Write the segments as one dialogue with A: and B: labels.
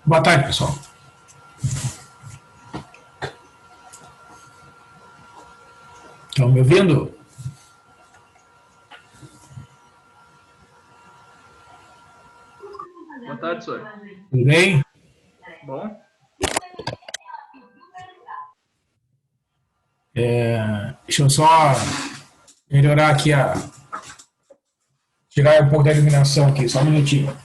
A: Boa tarde, pessoal. Estão me ouvindo?
B: Boa tarde, senhor.
A: Tudo bem?
B: Bom.
A: Deixa eu só melhorar aqui tirar um pouco da iluminação aqui, só um minutinho.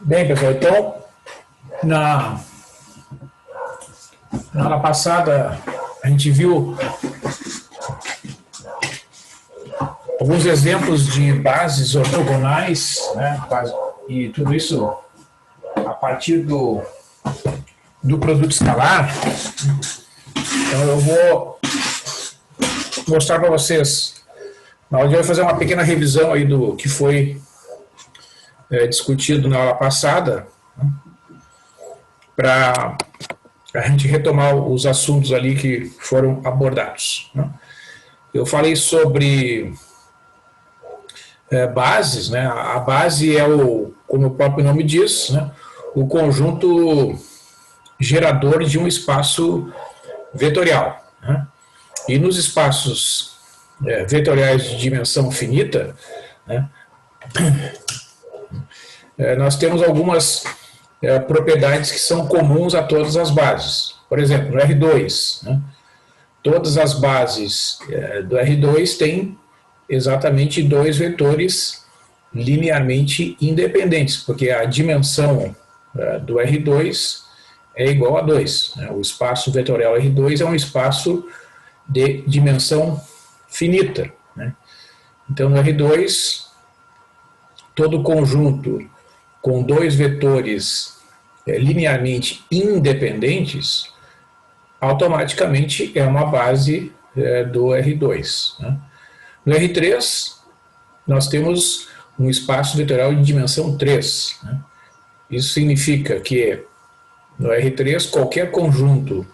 A: Bem, pessoal, então, na aula passada, a gente viu alguns exemplos de bases ortogonais, né, e tudo isso a partir do produto escalar. Então, eu vou mostrar para vocês, na hora de eu fazer uma pequena revisão aí do que foi discutido na aula passada, né, para a gente retomar os assuntos ali que foram abordados, né. Eu falei sobre bases, né. A base é como o próprio nome diz, né, o conjunto gerador de um espaço vetorial, né. E nos espaços vetoriais de dimensão finita, né, nós temos algumas propriedades que são comuns a todas as bases. Por exemplo, no R2, né, todas as bases do R2 têm exatamente dois vetores linearmente independentes, porque a dimensão do R2 é igual a 2. Né? O espaço vetorial R2 é um espaço de dimensão finita. Né? Então, no R2, todo conjunto com dois vetores linearmente independentes, automaticamente é uma base do R2. Né? No R3, nós temos um espaço vetorial de dimensão 3. Né? Isso significa que no R3, qualquer conjunto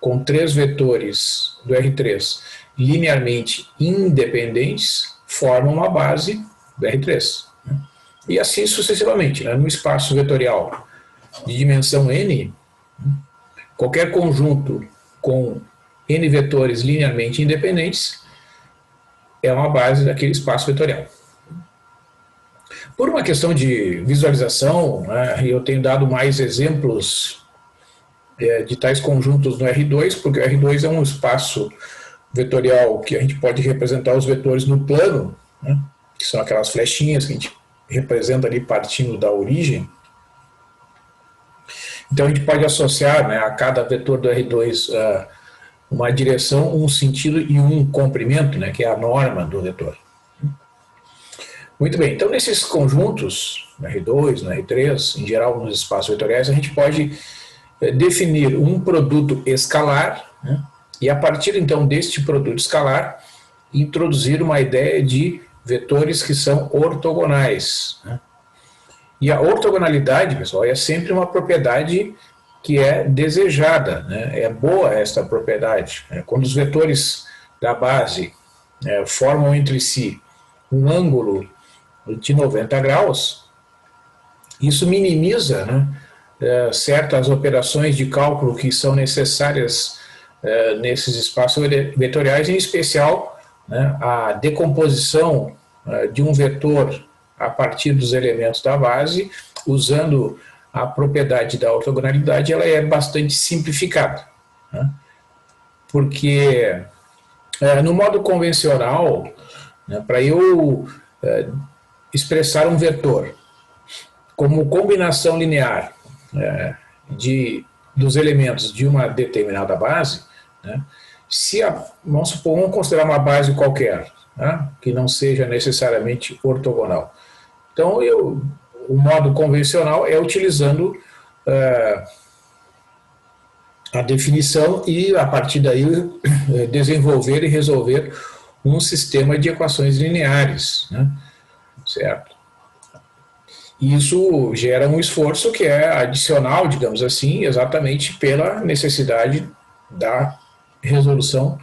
A: com três vetores do R3 linearmente independentes forma uma base do R3. Né? E assim sucessivamente. Né? No espaço vetorial de dimensão n, qualquer conjunto com n vetores linearmente independentes é uma base daquele espaço vetorial. Por uma questão de visualização, né, eu tenho dado mais exemplos de tais conjuntos no R2, porque o R2 é um espaço vetorial que a gente pode representar os vetores no plano, né, que são aquelas flechinhas que a gente representa ali partindo da origem. Então a gente pode associar, né, a cada vetor do R2 uma direção, um sentido e um comprimento, né, que é a norma do vetor. Muito bem, então nesses conjuntos, no R2, no R3, em geral nos espaços vetoriais, a gente pode definir um produto escalar, né, e a partir então deste produto escalar, introduzir uma ideia de vetores que são ortogonais. Né. E a ortogonalidade, pessoal, é sempre uma propriedade que é desejada, né? É boa esta propriedade. Né? Quando os vetores da base formam entre si um ângulo de 90 graus, isso minimiza, né, certas operações de cálculo que são necessárias nesses espaços vetoriais, em especial, né, a decomposição de um vetor a partir dos elementos da base, usando a propriedade da ortogonalidade, ela é bastante simplificada. Né? Porque no modo convencional, né, para eu expressar um vetor como combinação linear dos elementos de uma determinada base, né, vamos considerar uma base qualquer, né, que não seja necessariamente ortogonal. Então, o modo convencional é utilizando a definição e, a partir daí, desenvolver e resolver um sistema de equações lineares, né, certo? Isso gera um esforço que é adicional, digamos assim, exatamente pela necessidade da resolução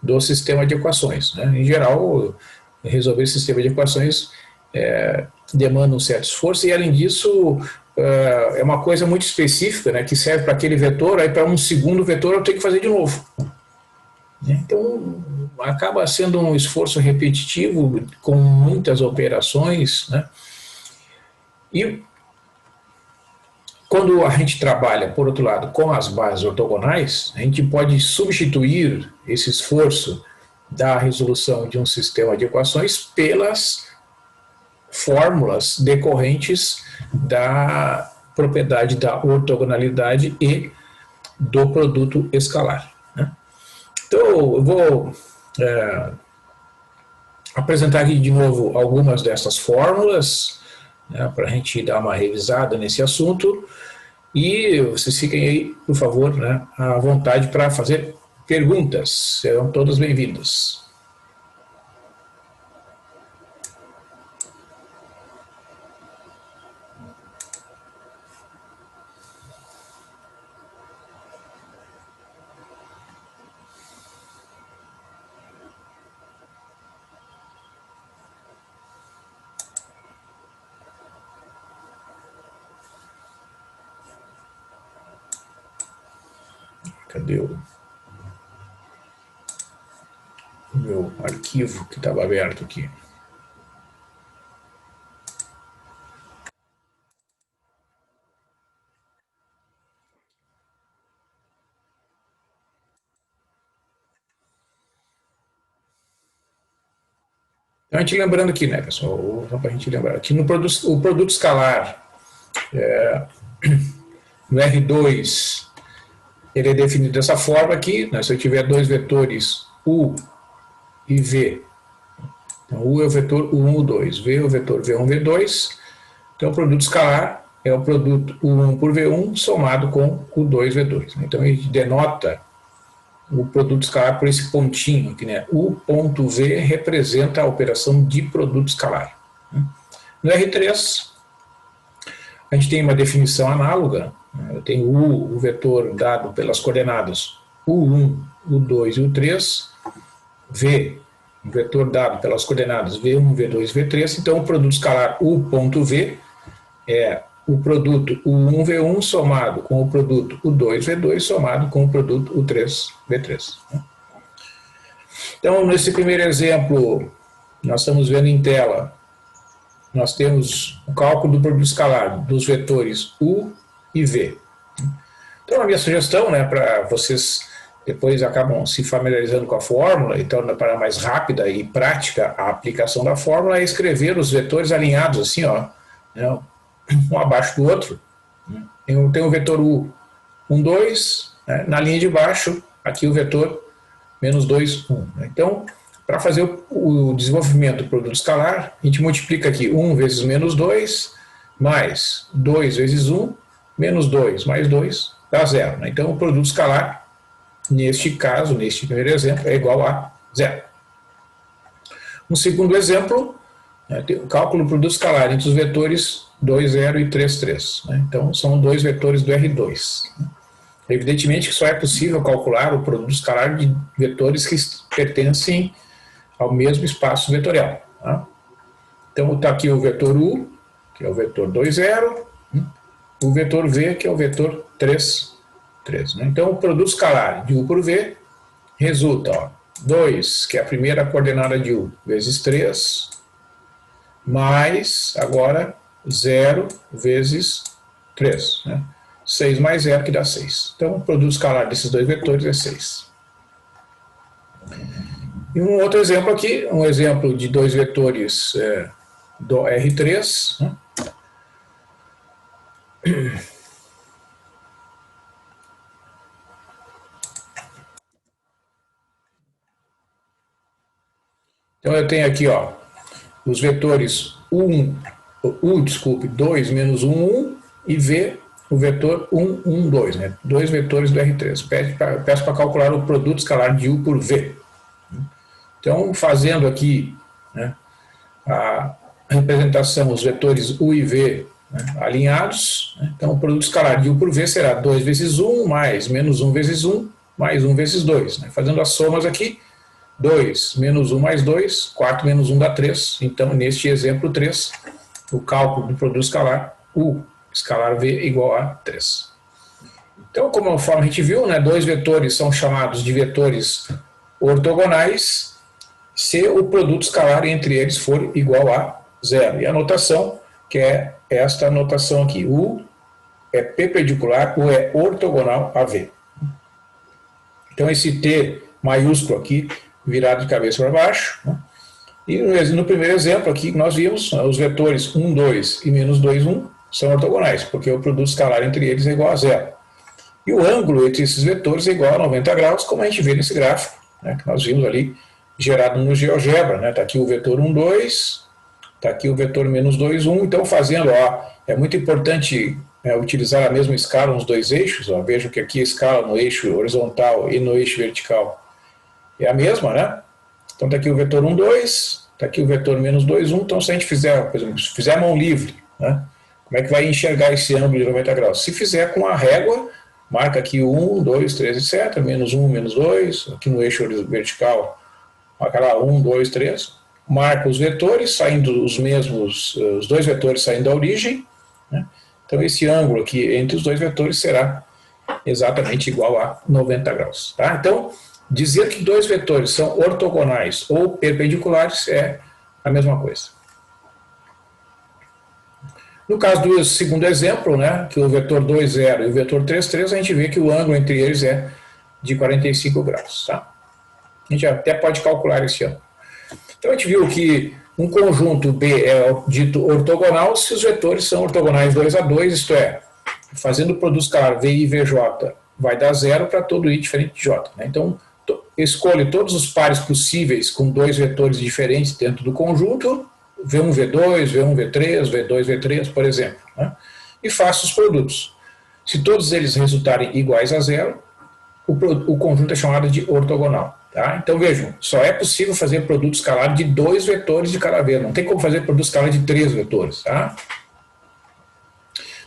A: do sistema de equações, né? Em geral, resolver o sistema de equações demanda um certo esforço e, além disso, é uma coisa muito específica, né, que serve para aquele vetor, aí para um segundo vetor eu tenho que fazer de novo. Então, acaba sendo um esforço repetitivo com muitas operações, né? E quando a gente trabalha, por outro lado, com as bases ortogonais, a gente pode substituir esse esforço da resolução de um sistema de equações pelas fórmulas decorrentes da propriedade da ortogonalidade e do produto escalar, né? Então, eu vou apresentar aqui de novo algumas dessas fórmulas, né, para a gente dar uma revisada nesse assunto, e vocês fiquem aí, por favor, né, à vontade para fazer perguntas, serão todas bem-vindas. Cadê o meu arquivo que estava aberto aqui? Então, a gente lembrando aqui, né, pessoal, só para a gente lembrar, aqui no o produto escalar, no R2, ele é definido dessa forma aqui, né, se eu tiver dois vetores U e V. Então, U é o vetor U1, U2, V é o vetor V1, V2. Então, o produto escalar é o produto U1 por V1 somado com o 2 V2. Então, a gente denota o produto escalar por esse pontinho aqui, né? U ponto V representa a operação de produto escalar. No R3, a gente tem uma definição análoga. Eu tenho o vetor dado pelas coordenadas U1, U2 e U3, V, um vetor dado pelas coordenadas V1, V2 e V3, então o produto escalar U.V é o produto U1, V1 somado com o produto U2, V2 somado com o produto U3, V3. Então, nesse primeiro exemplo, nós estamos vendo em tela, nós temos o cálculo do produto escalar dos vetores U e V. Então, a minha sugestão, né, para vocês depois acabam se familiarizando com a fórmula, então, para mais rápida e prática a aplicação da fórmula, é escrever os vetores alinhados assim, ó, né, um abaixo do outro. Eu tenho o vetor U, 1, 2, né, na linha de baixo, aqui o vetor menos 2, 1. Então, para fazer o desenvolvimento do produto escalar, a gente multiplica aqui 1 vezes menos 2, mais 2 vezes 1, menos 2 mais 2, dá 0. Né? Então, o produto escalar, neste caso, neste primeiro exemplo, é igual a 0. Um segundo exemplo, né, tem o cálculo do produto escalar entre os vetores 2, 0 e 3, 3. Né? Então, são dois vetores do R2. Evidentemente que só é possível calcular o produto escalar de vetores que pertencem ao mesmo espaço vetorial. Tá? Então, está aqui o vetor U, que é o vetor 2, 0, o vetor V, que é o vetor 3, 3. Né? Então, o produto escalar de U por V resulta, ó, 2, que é a primeira coordenada de U, vezes 3, mais, agora, 0 vezes 3. Né? 6 mais 0, que dá 6. Então, o produto escalar desses dois vetores é 6. E um outro exemplo aqui, um exemplo de dois vetores do R3, né? Então eu tenho aqui, ó, os vetores 2 menos 1, 1 e V, o vetor 1, 1, 2, né? Dois vetores do R3. Peço para calcular o produto escalar de U por V. Então, fazendo aqui, né, a representação, os vetores U e V, né, alinhados, né? Então o produto escalar de U por V será 2 vezes 1 mais menos 1 vezes 1 mais 1 vezes 2. Né? Fazendo as somas aqui, 2 menos 1 mais 2, 4 menos 1 dá 3. Então, neste exemplo 3, o cálculo do produto escalar, U escalar V igual a 3. Então, conforme a gente viu, né, dois vetores são chamados de vetores ortogonais se o produto escalar entre eles for igual a 0. E a notação, que é esta notação aqui, U é perpendicular, U é ortogonal a V. Então, esse T maiúsculo aqui, virado de cabeça para baixo, né? E no primeiro exemplo aqui que nós vimos, os vetores 1, 2 e menos 2, 1 são ortogonais, porque o produto escalar entre eles é igual a 0. E o ângulo entre esses vetores é igual a 90 graus, como a gente vê nesse gráfico, né, que nós vimos ali, gerado no GeoGebra. Né? Está aqui o vetor 1, 2, está aqui o vetor menos 2, 1. Então, fazendo, ó, é muito importante utilizar a mesma escala nos dois eixos. Ó. Vejo que aqui a escala no eixo horizontal e no eixo vertical é a mesma, né? Então, está aqui o vetor 1, 2, está aqui o vetor menos 2, 1. Então, se a gente fizer, por exemplo, se fizer mão livre, né, como é que vai enxergar esse ângulo de 90 graus? Se fizer com a régua, marca aqui 1, 2, 3, etc. Menos 1, menos 2. Aqui no eixo vertical, marca lá 1, 2, 3. Marca os vetores, saindo os mesmos, os dois vetores saindo da origem. Né? Então, esse ângulo aqui entre os dois vetores será exatamente igual a 90 graus. Tá? Então, dizer que dois vetores são ortogonais ou perpendiculares é a mesma coisa. No caso do segundo exemplo, né, que o vetor 2, 0 e o vetor 3, 3, a gente vê que o ângulo entre eles é de 45 graus. Tá? A gente até pode calcular esse ângulo. Então a gente viu que um conjunto B é dito ortogonal se os vetores são ortogonais 2 a 2, isto é, fazendo o produto escalar V e VJ vai dar 0 para todo I diferente de J. Né? Então, escolho todos os pares possíveis com dois vetores diferentes dentro do conjunto, V1, V2, V1, V3, V2, V3, por exemplo, né? E faço os produtos. Se todos eles resultarem iguais a 0, o conjunto é chamado de ortogonal. Tá? Então vejam, só é possível fazer produto escalar de dois vetores de cada vez, não tem como fazer produto escalar de 3 vetores. Tá?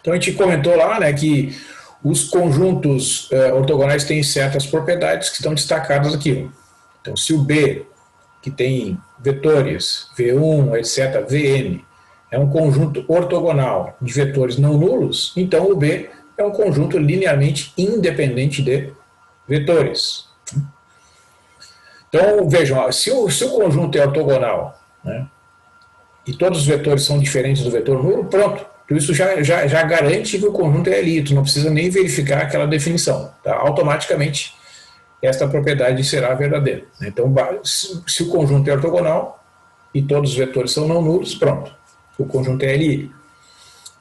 A: Então a gente comentou lá, né, que os conjuntos ortogonais têm certas propriedades que estão destacadas aqui. Então, se o B, que tem vetores V1, etc., Vn, é um conjunto ortogonal de vetores não nulos, então o B é um conjunto linearmente independente de vetores. Então, vejam, se o conjunto é ortogonal, né, e todos os vetores são diferentes do vetor nulo, pronto. Isso já garante que o conjunto é ali, tu não precisa nem verificar aquela definição. Tá? Automaticamente, esta propriedade será verdadeira. Então, se o conjunto é ortogonal e todos os vetores são não nulos, pronto. O conjunto é Li.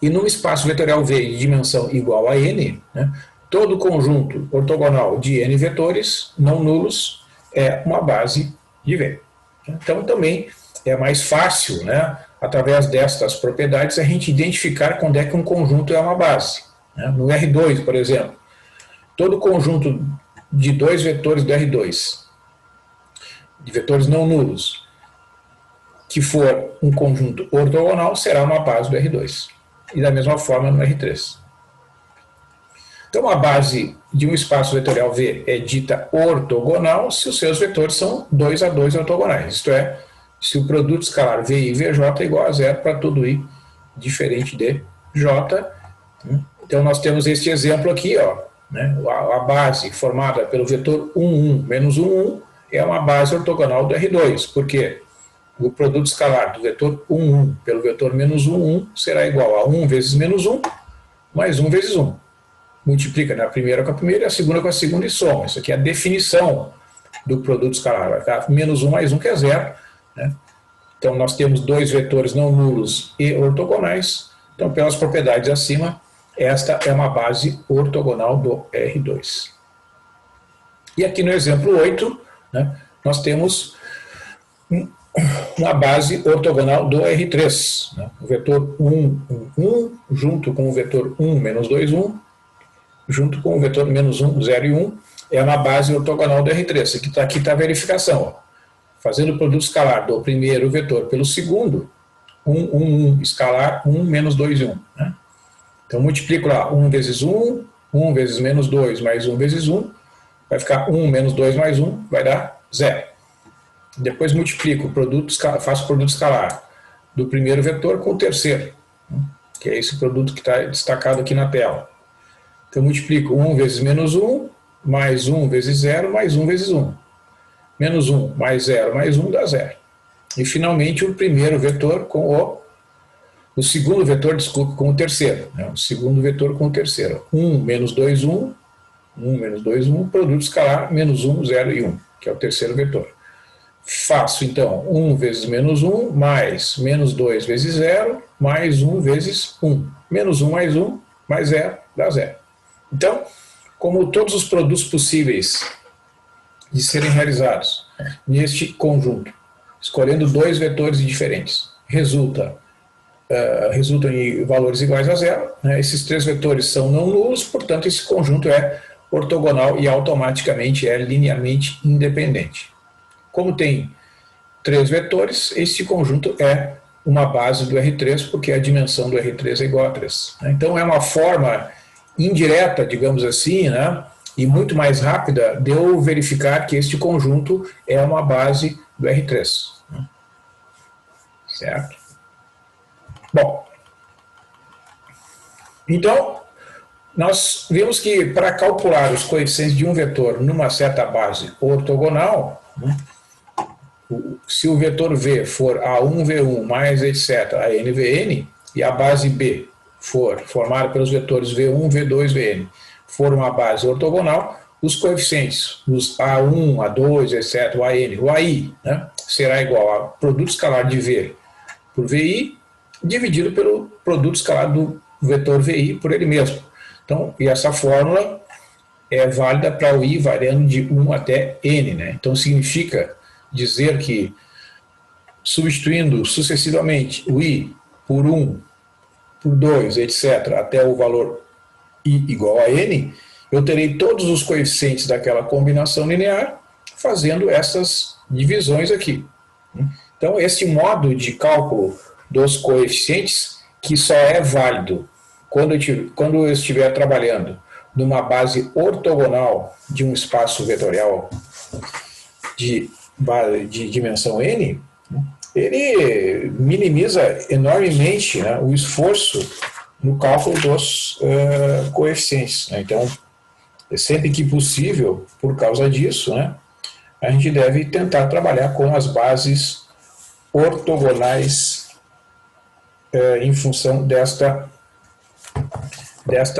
A: E num espaço vetorial V de dimensão igual a n, né, todo conjunto ortogonal de n vetores não nulos é uma base de V. Então, também é mais fácil, né, através destas propriedades, a gente identificar quando é que um conjunto é uma base. Né? No R2, por exemplo, todo conjunto de dois vetores do R2, de vetores não nulos, que for um conjunto ortogonal, será uma base do R2. E da mesma forma no R3. Então, a base de um espaço vetorial V é dita ortogonal se os seus vetores são 2 a 2 ortogonais, isto é, se o produto escalar V e VJ é igual a 0 para todo I diferente de J. Então, nós temos este exemplo aqui, ó, né? A base formada pelo vetor 1, 1 menos 1, 1 é uma base ortogonal do R2, porque o produto escalar do vetor 1, 1 pelo vetor menos 1, 1 será igual a 1 vezes menos 1 mais 1 vezes 1. Multiplica, né, a primeira com a primeira e a segunda com a segunda e soma. Isso aqui é a definição do produto escalar. Vai ficar menos 1 mais 1, que é 0. Né? Então, nós temos dois vetores não nulos e ortogonais. Então, pelas propriedades acima, esta é uma base ortogonal do R2. E aqui no exemplo 8, né, nós temos uma base ortogonal do R3. Né, o vetor 1, 1, 1, junto com o vetor 1, menos 2, 1, junto com o vetor menos 1, 0 e 1, é uma base ortogonal do R3. Aqui está a verificação. Ó. Fazendo o produto escalar do primeiro vetor pelo segundo, 1, 1, 1, escalar 1, menos 2 e 1. Né? Então, multiplico lá 1 vezes 1, 1 vezes menos 2, mais 1 vezes 1, vai ficar 1 menos 2 mais 1, vai dar 0. Depois multiplico, faço o produto escalar do primeiro vetor com o terceiro, que é esse produto que está destacado aqui na tela. Então, multiplico 1 vezes menos 1, mais 1 vezes 0, mais 1 vezes 1. Menos 1 mais 0 mais 1 dá 0. E, finalmente, o primeiro vetor com o segundo vetor, desculpe, com o terceiro. Né? O segundo vetor com o terceiro. 1 menos 2, 1. 1 menos 2, 1. Produto escalar, menos 1, 0 e 1, que é o terceiro vetor. Faço, então, 1 vezes menos 1, mais menos 2 vezes 0, mais 1 vezes 1. Menos 1 mais 1, mais 0, dá 0. Então, como todos os produtos possíveis de serem realizados neste conjunto, escolhendo dois vetores diferentes, resultam em valores iguais a 0, né? Esses três vetores são não nulos, portanto, esse conjunto é ortogonal e automaticamente é linearmente independente. Como tem três vetores, este conjunto é uma base do R3, porque a dimensão do R3 é igual a 3. Então, é uma forma indireta, digamos assim, né, e muito mais rápida de eu verificar que este conjunto é uma base do R3. Certo? Bom, então, nós vimos que para calcular os coeficientes de um vetor numa certa base ortogonal, né, se o vetor V for A1V1 mais etc. a NVN, e a base B for formada pelos vetores V1, V2, Vn, for uma base ortogonal, os coeficientes, os A1, A2, etc., o AN, o AI, né, será igual a produto escalar de V por VI, dividido pelo produto escalar do vetor VI por ele mesmo. Então, e essa fórmula é válida para o I variando de 1 até N. Né? Então, significa dizer que, substituindo sucessivamente o I por 1, por 2, etc., até o valor I igual a N, eu terei todos os coeficientes daquela combinação linear fazendo essas divisões aqui. Então, esse modo de cálculo dos coeficientes, que só é válido quando eu estiver trabalhando numa base ortogonal de um espaço vetorial de dimensão N, ele minimiza enormemente, né, o esforço no cálculo dos coeficientes. Né? Então, sempre que possível, por causa disso, né, a gente deve tentar trabalhar com as bases ortogonais em função desta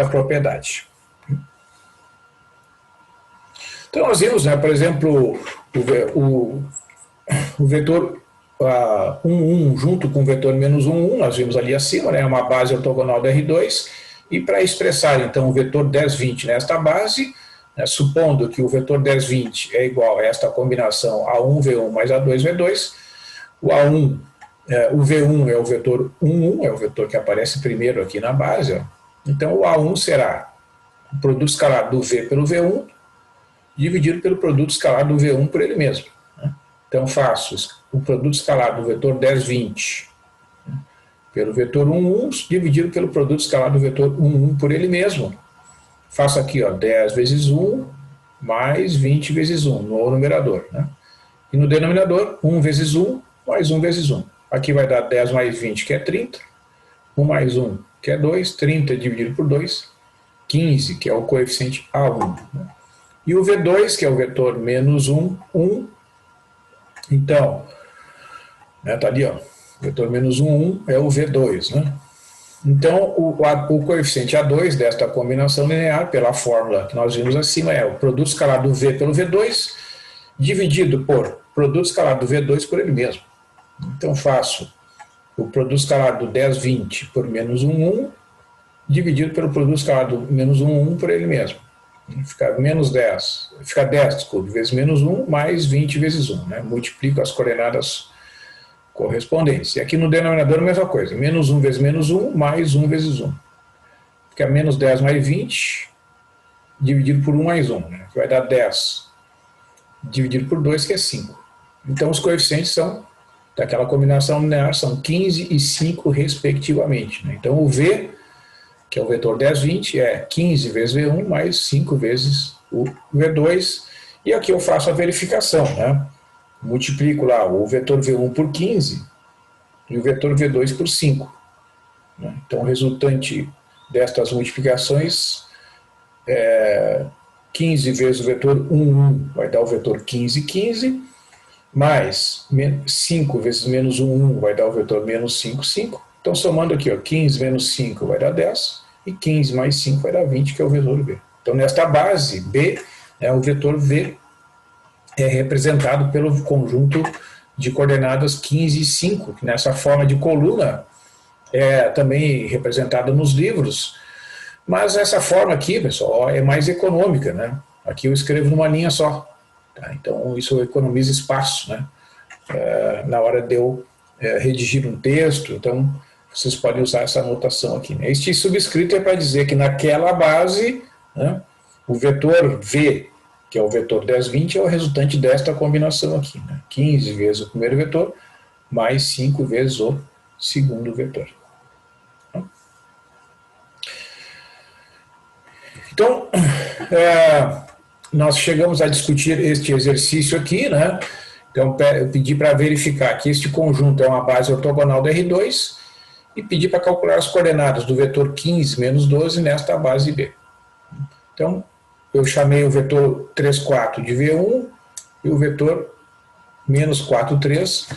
A: propriedade. Então, nós vimos, né, por exemplo, o vetor 1, 1 junto com o vetor menos 1, 1, nós vimos ali acima, né, uma base ortogonal do R2, e para expressar, então, o vetor 10, 20 nesta base, né, supondo que o vetor 10, 20 é igual a esta combinação A1, V1 mais A2, V2, o A1, o V1 é o vetor 1, 1, é o vetor que aparece primeiro aqui na base, ó. Então, o A1 será o produto escalar do V pelo V1, dividido pelo produto escalar do V1 por ele mesmo. Né? Então, faço o produto escalar do vetor 10, 20 pelo vetor 1, 1, dividido pelo produto escalar do vetor 1, 1 por ele mesmo. Faço aqui, ó, 10 vezes 1 mais 20 vezes 1 no numerador. Né? E no denominador, 1 vezes 1 mais 1 vezes 1. Aqui vai dar 10 mais 20, que é 30. 1 mais 1, que é 2. 30 dividido por 2, 15, que é o coeficiente A1. Né? E o V2, que é o vetor menos 1, 1. Então, né, tá ali, ó, o vetor menos 1, 1 é o V2. Né? Então, o coeficiente A2 desta combinação linear, pela fórmula que nós vimos acima, é o produto escalar do V pelo V2, dividido por produto escalar do V2 por ele mesmo. Então faço o produto escalar do 10, 20 por menos 1, 1, dividido pelo produto escalar do menos 1, 1 por ele mesmo. Fica menos 10, fica 10, desculpe, vezes menos 1, mais 20 vezes 1. Né? Multiplico as coordenadas correspondentes. E aqui no denominador a mesma coisa. Menos 1 vezes menos 1, mais 1 vezes 1. Fica menos 10 mais 20, dividido por 1 mais 1. Né? Que vai dar 10, dividido por 2, que é 5. Então os coeficientes são, daquela combinação linear, são 15 e 5 respectivamente. Né? Então o V, que é o vetor 10, 20, é 15 vezes V1 mais 5 vezes o V2. E aqui eu faço a verificação, né? Multiplico lá o vetor V1 por 15 e o vetor V2 por 5. Né? Então o resultante destas multiplicações é 15 vezes o vetor 1, 1, vai dar o vetor 15, 15, mais 5 vezes menos 1, 1, vai dar o vetor menos 5, 5. Então, somando aqui, ó, 15 menos 5 vai dar 10, e 15 mais 5 vai dar 20, que é o vetor V. Então, nesta base, B, o vetor V é representado pelo conjunto de coordenadas 15 e 5, que nessa forma de coluna é também representada nos livros, mas essa forma aqui, pessoal, é mais econômica, né? Aqui eu escrevo numa linha só, tá? Então isso economiza espaço, né? Na hora de eu redigir um texto, então vocês podem usar essa notação aqui. Né? Este subscrito é para dizer que naquela base, né, o vetor V, que é o vetor 10, 20, é o resultante desta combinação aqui. Né? 15 vezes o primeiro vetor, mais 5 vezes o segundo vetor. Então, nós chegamos a discutir este exercício aqui, né? Então, eu pedi para verificar que este conjunto é uma base ortogonal do R2 e pedi para calcular as coordenadas do vetor 15 menos 12 nesta base B. Então, eu chamei o vetor 3, 4 de V1 e o vetor menos 4, 3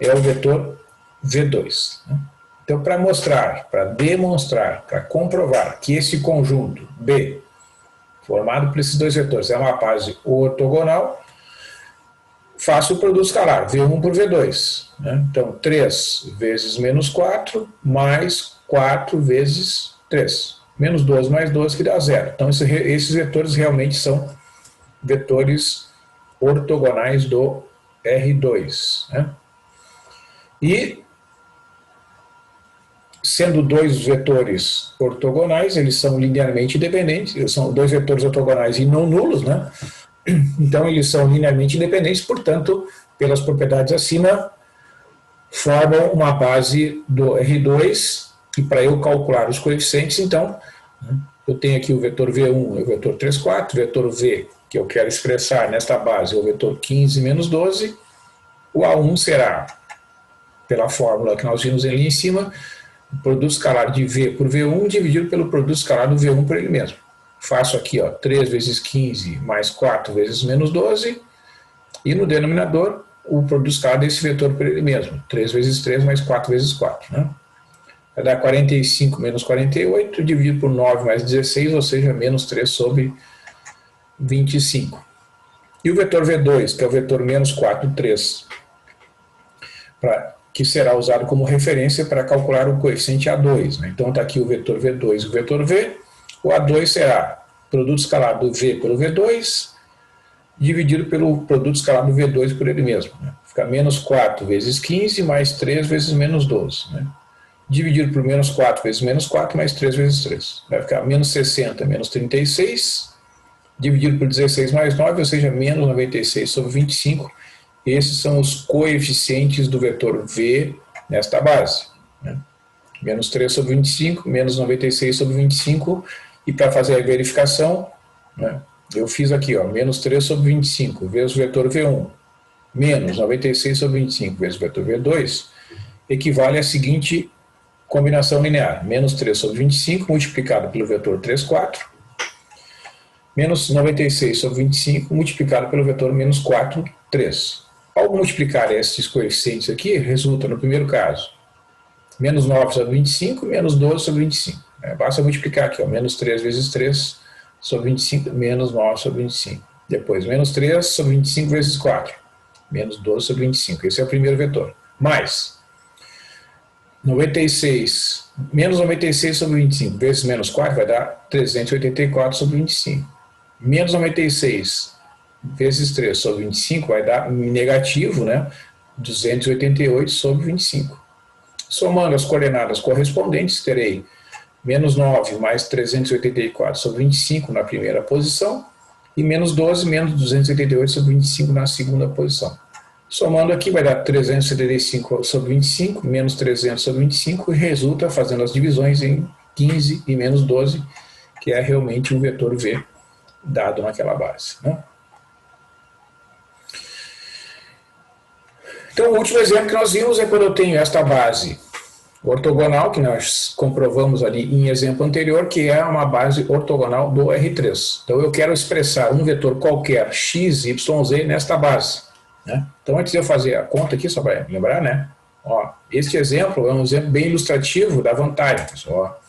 A: é o vetor V2. Então, para mostrar, para demonstrar, para comprovar que esse conjunto B, formado por esses dois vetores, é uma base ortogonal, faço o produto escalar, V1 por V2. Né? Então, 3 vezes menos 4, mais 4 vezes 3. Menos 12 mais 12, que dá 0. Então, esses vetores realmente são vetores ortogonais do R2. Né? E, sendo dois vetores ortogonais, eles são linearmente independentes, eles são dois vetores ortogonais e não nulos, né? Então, eles são linearmente independentes, portanto, pelas propriedades acima, formam uma base do R2, e para eu calcular os coeficientes, então, eu tenho aqui o vetor V1 e o vetor 3, 4, o vetor V, que eu quero expressar nesta base, é o vetor 15 menos 12, o A1 será, pela fórmula que nós vimos ali em cima, o produto escalar de V por V1 dividido pelo produto escalar do V1 por ele mesmo. Faço aqui, ó, 3 vezes 15 mais 4 vezes menos 12, e no denominador o produto escalar desse vetor por ele mesmo, 3 vezes 3 mais 4 vezes 4. Né? Vai dar 45 menos 48, dividido por 9 mais 16, ou seja, menos 3 sobre 25. E o vetor V2, que é o vetor menos 4, 3, que será usado como referência para calcular o coeficiente A2. Né? Então está aqui o vetor V2 e o vetor V. O A2 será produto escalar do V pelo V2, dividido pelo produto escalar do V2 por ele mesmo. Né? Fica menos 4 vezes 15, mais 3 vezes menos 12. Né? Dividido por menos 4 vezes menos 4, mais 3 vezes 3. Vai ficar menos 60, menos 36, dividido por 16 mais 9, ou seja, menos 96 sobre 25. Esses são os coeficientes do vetor V nesta base. Né? Menos 3 sobre 25, menos 96 sobre 25, e para fazer a verificação, né, eu fiz aqui, ó, menos 3 sobre 25 vezes o vetor V1, menos 96 sobre 25 vezes o vetor V2, equivale à seguinte combinação linear, menos 3 sobre 25 multiplicado pelo vetor 3, 4, menos 96 sobre 25 multiplicado pelo vetor menos 4, 3. Ao multiplicar esses coeficientes aqui, resulta, no primeiro caso, menos 9 sobre 25, menos 12 sobre 25. Basta multiplicar aqui, ó, menos 3 vezes 3 sobre 25, menos 9 sobre 25. Depois, menos 3 sobre 25 vezes 4, menos 12 sobre 25. Esse é o primeiro vetor. mais 96, menos 96 sobre 25, vezes menos 4 vai dar 384 sobre 25. Menos 96 vezes 3 sobre 25 vai dar negativo, né? 288 sobre 25. Somando as coordenadas correspondentes, terei menos 9 mais 384 sobre 25 na primeira posição e menos 12 menos 288 sobre 25 na segunda posição. Somando aqui vai dar 375 sobre 25 menos 300 sobre 25 e resulta fazendo as divisões em 15 e menos 12, que é realmente o vetor V dado naquela base, né? Então, o último exemplo que nós vimos é quando eu tenho esta base ortogonal, que nós comprovamos ali em exemplo anterior, que é uma base ortogonal do R3. Então, eu quero expressar um vetor qualquer x, y, z nesta base, né? Então, antes de eu fazer a conta aqui, só para lembrar, né? Ó, este exemplo é um exemplo bem ilustrativo da vantagem, pessoal.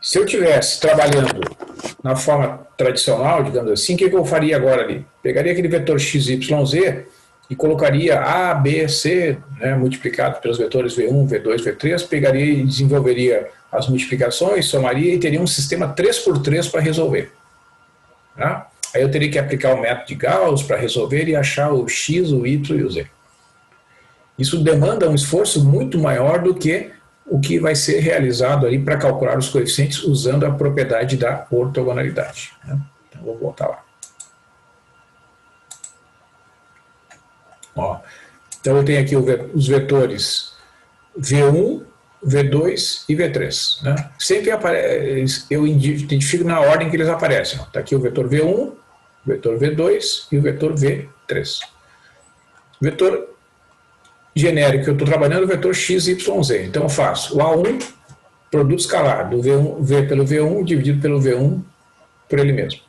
A: Se eu estivesse trabalhando na forma tradicional, digamos assim, o que eu faria agora ali? Pegaria aquele vetor x, y, z e colocaria A, B, C, né, multiplicado pelos vetores V1, V2, V3, pegaria e desenvolveria as multiplicações, somaria e teria um sistema 3x3 para resolver. Tá? Aí eu teria que aplicar o método de Gauss para resolver e achar o x, o y e o z. Isso demanda um esforço muito maior do que o que vai ser realizado ali para calcular os coeficientes usando a propriedade da ortogonalidade, né? Então, vou voltar lá. Ó, então eu tenho aqui os vetores V1, V2 e V3. Né? Sempre aparece, eu identifico na ordem que eles aparecem. Está aqui o vetor V1, o vetor V2 e o vetor V3. O vetor genérico que eu estou trabalhando é o vetor x, y, z. Então eu faço o A1, produto escalar do V1, V pelo V1 dividido pelo V1 por ele mesmo.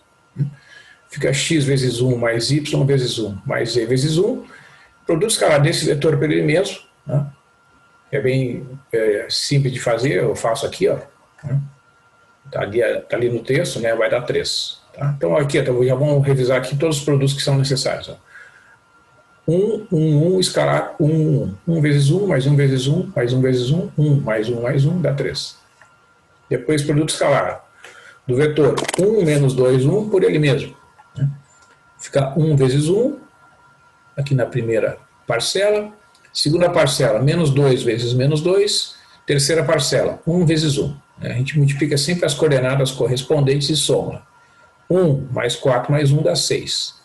A: Fica x vezes 1 mais y vezes 1 mais z vezes 1. Produto escalar desse vetor por ele mesmo, né? É bem simples de fazer, eu faço aqui, ó, né? Tá ali no texto, né? Vai dar 3. Tá? Então aqui, então, já vamos revisar aqui todos os produtos que são necessários. Ó. 1 escalar 1 vezes 1, mais 1 vezes 1, mais 1 vezes 1, 1 mais 1 mais 1 dá 3. Depois produto escalar do vetor 1 menos 2, 1 por ele mesmo. Né? Fica 1 vezes 1, aqui na primeira parcela. Segunda parcela, menos 2 vezes menos 2. Terceira parcela, 1 vezes 1. A gente multiplica sempre as coordenadas correspondentes e soma. 1 mais 4 mais 1 dá 6.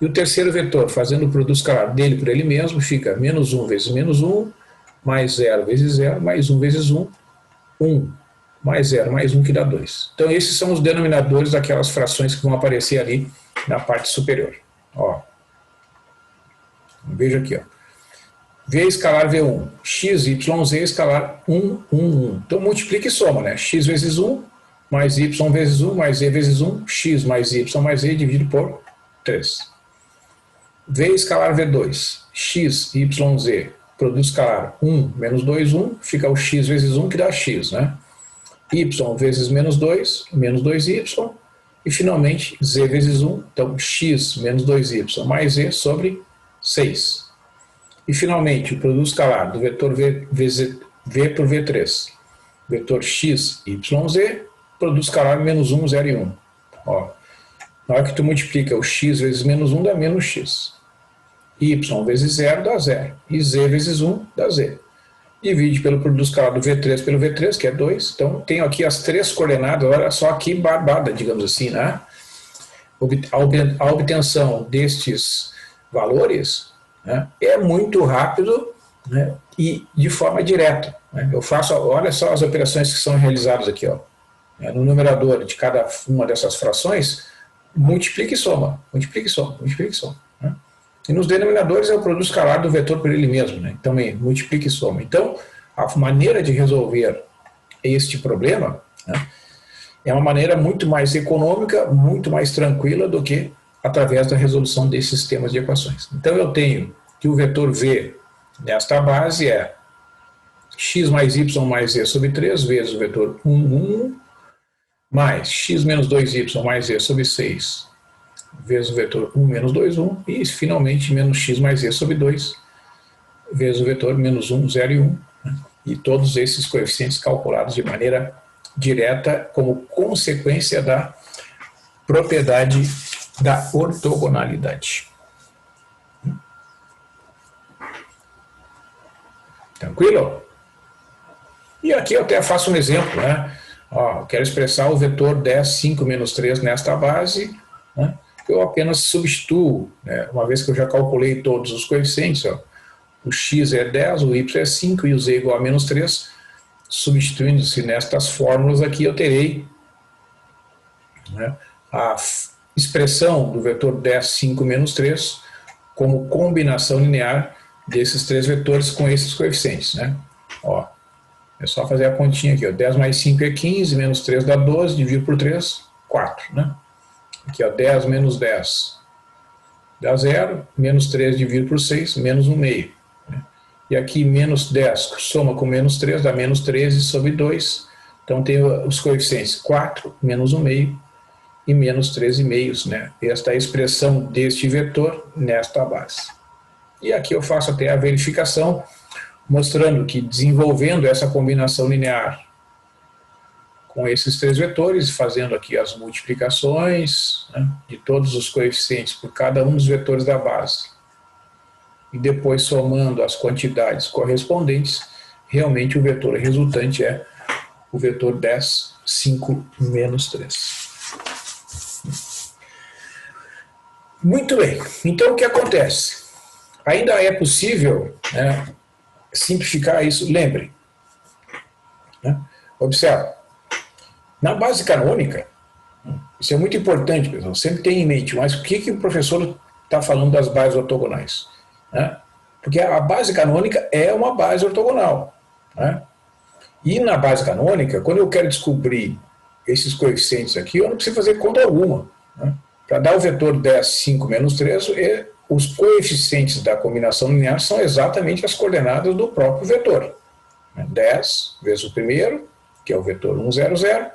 A: E o terceiro vetor, fazendo o produto escalar dele por ele mesmo, fica menos 1 vezes menos 1, mais 0 vezes 0, mais 1 vezes 1, 1, mais 0, mais 1, que dá 2. Então, esses são os denominadores daquelas frações que vão aparecer ali na parte superior. Ó. Veja aqui, ó. V escalar V1, x, y, z escalar 1, 1, 1. Então, multiplica e soma, né? X vezes 1, mais y vezes 1, mais z vezes 1, x mais y mais z dividido por 3. V escalar V2, x, y, z, produto escalar 1 menos 2, 1, fica o x vezes 1 que dá x, né? Y vezes menos 2, menos 2y, e finalmente z vezes 1, então x menos 2y mais z sobre 6. E finalmente o produto escalar do vetor V por V3, vetor x, y, z, produto escalar menos 1, 0 e 1. Ó, na hora que tu multiplica o x vezes menos 1 dá menos x. Y vezes 0 dá 0. E z vezes 1 dá z. Divide pelo produto escalar do V3 pelo V3, que é 2. Então, tenho aqui as três coordenadas, olha só que barbada, digamos assim, né? A obtenção destes valores, né, é muito rápido, né, e de forma direta. Né? Eu faço, olha só as operações que são realizadas aqui, ó. No numerador de cada uma dessas frações, multiplica e soma, multiplica e soma, multiplica e soma. Né? E nos denominadores é o produto escalar do vetor por ele mesmo, né? Também multiplica e soma. Então, a maneira de resolver este problema, né, é uma maneira muito mais econômica, muito mais tranquila do que através da resolução desses sistemas de equações. Então, eu tenho que o vetor V nesta base é x mais y mais z sobre 3 vezes o vetor 1, 1, mais x menos 2y mais z sobre 6 vezes o vetor 1 menos 2, 1, e finalmente menos x mais z sobre 2 vezes o vetor menos 1, 0 e 1. Né? E todos esses coeficientes calculados de maneira direta como consequência da propriedade da ortogonalidade. Tranquilo? E aqui eu até faço um exemplo, né? Ó, quero expressar o vetor 10, 5 menos 3 nesta base, né? Eu apenas substituo, né? Uma vez que eu já calculei todos os coeficientes, ó, o x é 10, o y é 5 e o z é igual a menos 3, substituindo-se nestas fórmulas aqui, eu terei, né, a expressão do vetor 10, 5 menos 3 como combinação linear desses três vetores com esses coeficientes, né? Ó, é só fazer a continha aqui, ó. 10 mais 5 é 15, menos 3 dá 12, divido por 3, 4, né? Aqui, ó, 10 menos 10 dá 0, menos 3 dividido por 6, menos 1,5. Né? E aqui, menos 10 soma com menos 3, dá menos 13 sobre 2. Então, tem os coeficientes 4, menos 1,5 e menos 13,5, né? Esta é a expressão deste vetor nesta base. E aqui eu faço até a verificação, mostrando que desenvolvendo essa combinação linear com esses três vetores, fazendo aqui as multiplicações, né, de todos os coeficientes por cada um dos vetores da base, e depois somando as quantidades correspondentes, realmente o vetor resultante é o vetor 10, 5, menos 3. Muito bem, então o que acontece? Ainda é possível, né, simplificar isso, lembre, né, observe, na base canônica, isso é muito importante, pessoal, sempre tem em mente, mas o que o professor está falando das bases ortogonais? Né? Porque a base canônica é uma base ortogonal. Né? E na base canônica, quando eu quero descobrir esses coeficientes aqui, eu não preciso fazer conta alguma. Né? Para dar o vetor 10, 5 menos 3, os coeficientes da combinação linear são exatamente as coordenadas do próprio vetor. 10 vezes o primeiro, que é o vetor 1, 0, 0,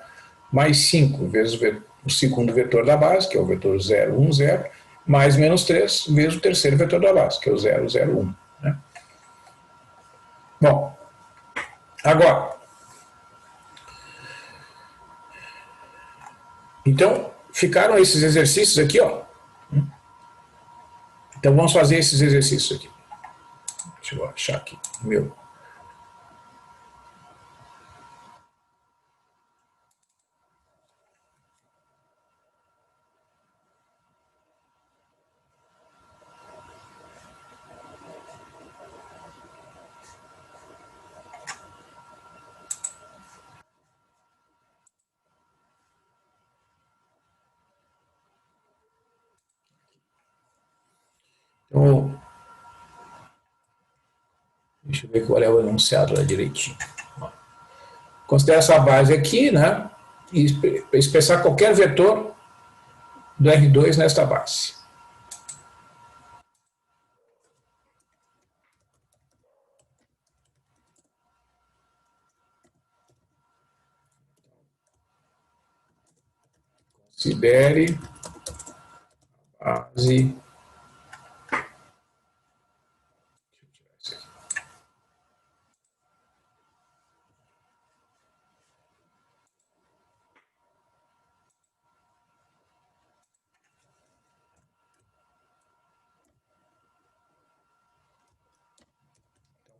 A: mais 5 vezes o segundo vetor da base, que é o vetor 0, 1, 0, mais menos 3 vezes o terceiro vetor da base, que é o 0, 0, 1. Né? Bom, agora, então, ficaram esses exercícios aqui, ó. Então, vamos fazer esses exercícios aqui. Deixa eu achar aqui o meu. Então, deixa eu ver qual é o enunciado lá direitinho. Considera essa base aqui, né? E expressar qualquer vetor do R2 nesta base. Considere a base.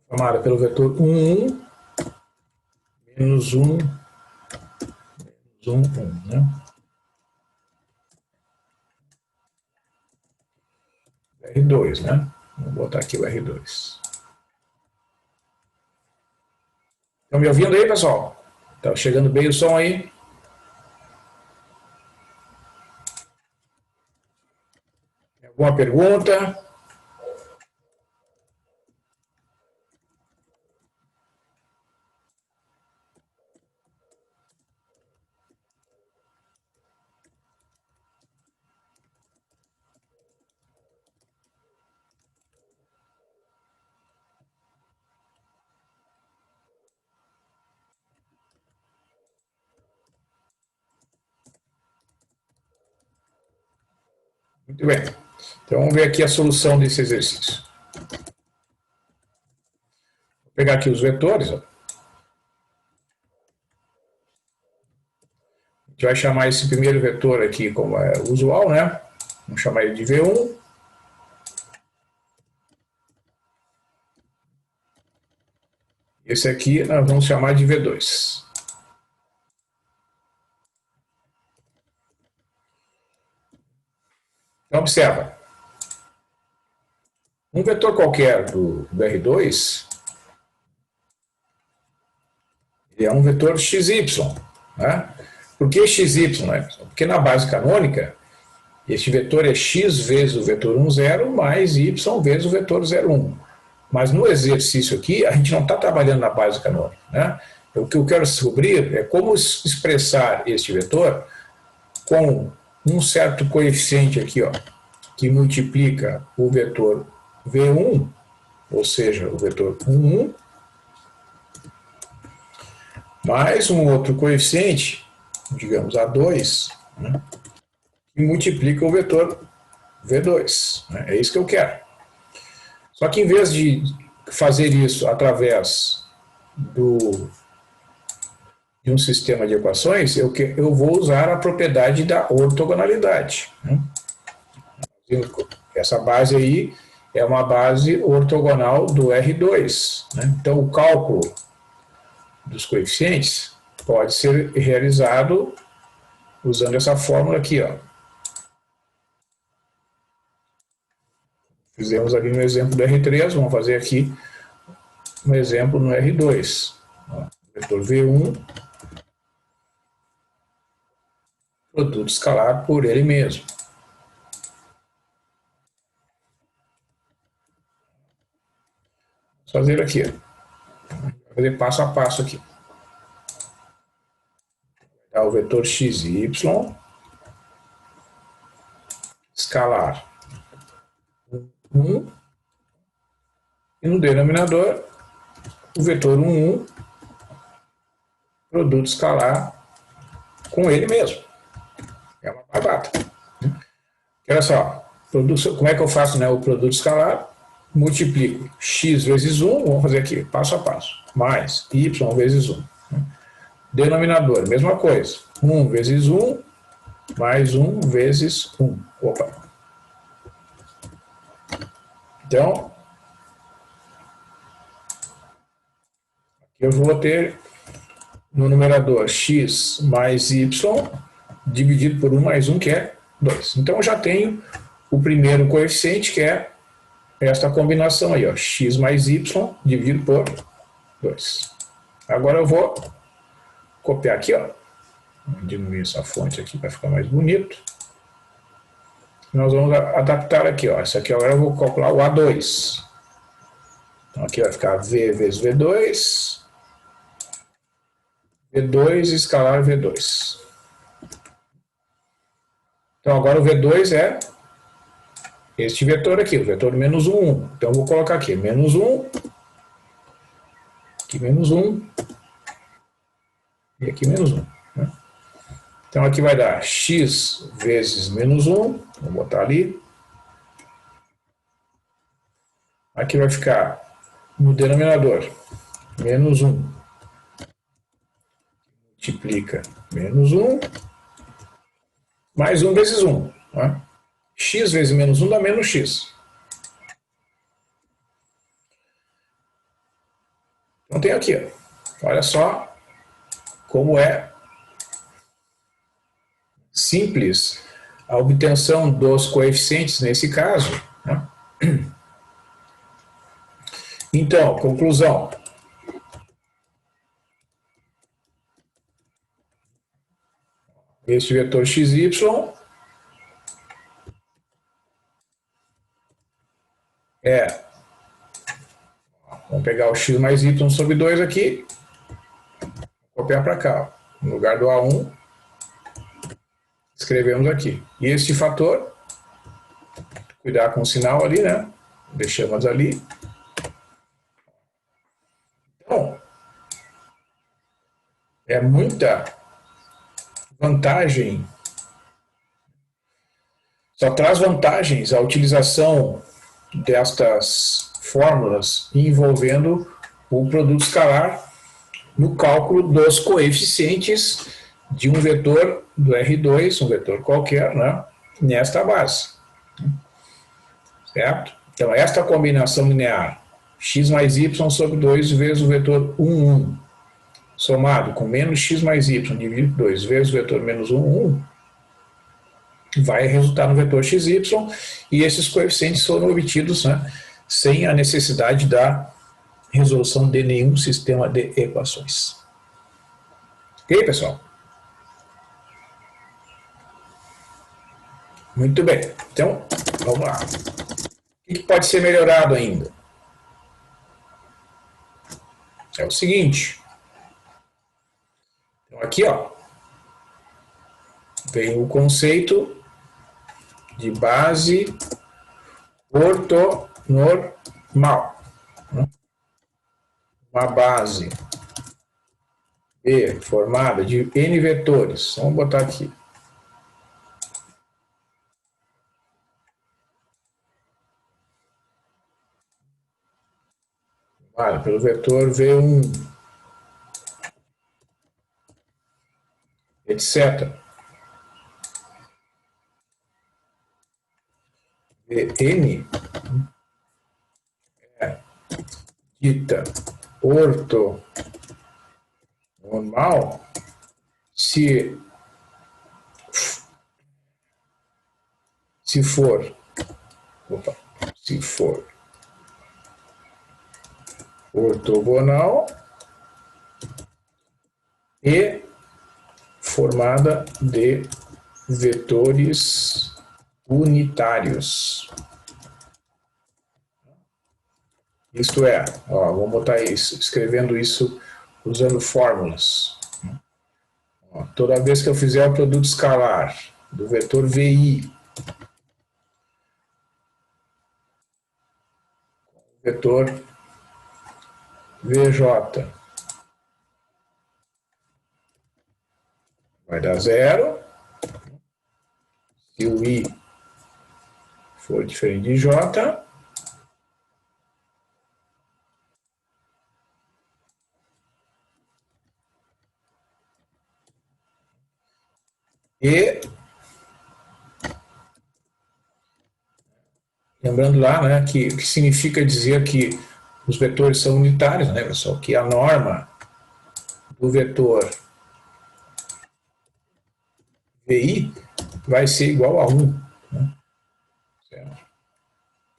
A: Formada pelo vetor 1, 1, menos 1, menos 1, 1, né? R2, né? Vou botar aqui o R2. Estão me ouvindo aí, pessoal? Tá chegando bem o som aí? Alguma pergunta? Muito bem. Então vamos ver aqui a solução desse exercício. pegar aqui os vetores, ó. A gente vai chamar esse primeiro vetor aqui como é usual, né? Vamos chamar ele de V1. Esse aqui nós vamos chamar de V2. Então, observa. Um vetor qualquer do R2, ele é um vetor XY. Né? Por que XY? Né? Porque na base canônica, este vetor é x vezes o vetor 1, 0, mais y vezes o vetor 0, 1. Mas no exercício aqui, a gente não está trabalhando na base canônica. Né? O que eu quero descobrir é como expressar este vetor com um certo coeficiente aqui, ó, que multiplica o vetor V1, ou seja, o vetor 1, 1, mais um outro coeficiente, digamos A2, né, que multiplica o vetor V2. Né, é isso que eu quero. Só que em vez de fazer isso através de um sistema de equações, eu vou usar a propriedade da ortogonalidade. Né? Essa base aí é uma base ortogonal do R2. Né? Então, o cálculo dos coeficientes pode ser realizado usando essa fórmula aqui, ó. Fizemos ali no exemplo do R3, vamos fazer aqui um exemplo no R2. Ó, vetor V1, produto escalar por ele mesmo. Vamos fazer aqui, ó. Vou fazer passo a passo aqui. Dá o vetor xy, escalar 1, e no denominador, o vetor 1, 1, produto escalar com ele mesmo. É uma barbata. Olha só, como é que eu faço, né, o produto escalar? Multiplico x vezes 1, vamos fazer aqui, passo a passo, mais y vezes 1. Denominador, mesma coisa, 1 vezes 1, mais 1 vezes 1. Opa! Então, aqui eu vou ter no numerador x mais y dividido por 1 mais 1, que é 2. Então, eu já tenho o primeiro coeficiente, que é esta combinação aí, ó, x mais y dividido por 2. Agora eu vou copiar aqui, ó. Vou diminuir essa fonte aqui para ficar mais bonito. Nós vamos adaptar aqui, ó. Isso aqui agora eu vou calcular o A2. Então aqui vai ficar V vezes V2, V2 escalar V2. Então agora o V2 é este vetor aqui, o vetor menos 1, 1. Então eu vou colocar aqui menos 1, aqui menos 1, e aqui menos 1. Né? Então aqui vai dar x vezes menos 1, vou botar ali. Aqui vai ficar no denominador menos 1, multiplica menos 1, mais 1 vezes 1. Né? X vezes menos 1 dá menos x. Então tem aqui, ó. Olha só como é simples a obtenção dos coeficientes nesse caso. Né? Então, conclusão. Este vetor xy é, vamos pegar o x mais y sobre 2 aqui, copiar para cá, ó. No lugar do A1, escrevemos aqui. E este fator, cuidar com o sinal ali, né? Deixamos ali. Então, é muita vantagem, só traz vantagens a utilização destas fórmulas envolvendo o produto escalar no cálculo dos coeficientes de um vetor do R2, um vetor qualquer, né, nesta base. Certo? Então, esta combinação linear, x mais y sobre 2 vezes o vetor 1, 1, somado com menos x mais y dividido por 2 vezes o vetor menos 1, 1, vai resultar no vetor xy, e esses coeficientes foram obtidos, né, sem a necessidade da resolução de nenhum sistema de equações. Ok, pessoal? Muito bem. Então, vamos lá. O que pode ser melhorado ainda? É o seguinte. Então, aqui, ó, vem o conceito de base ortonormal. Uma base B formada de N vetores. Vamos botar aqui. Vale, pelo vetor V1, etc. Vn é dita ortonormal se for ortogonal e formada de vetores unitários. Isto é, ó, vamos botar isso, escrevendo isso usando fórmulas. Ó, toda vez que eu fizer o produto escalar do vetor VI com o vetor VJ, vai dar zero. Se o I for diferente de J, e lembrando lá, né, que significa dizer que os vetores são unitários, né, pessoal? Que a norma do vetor VI vai ser igual a 1, né?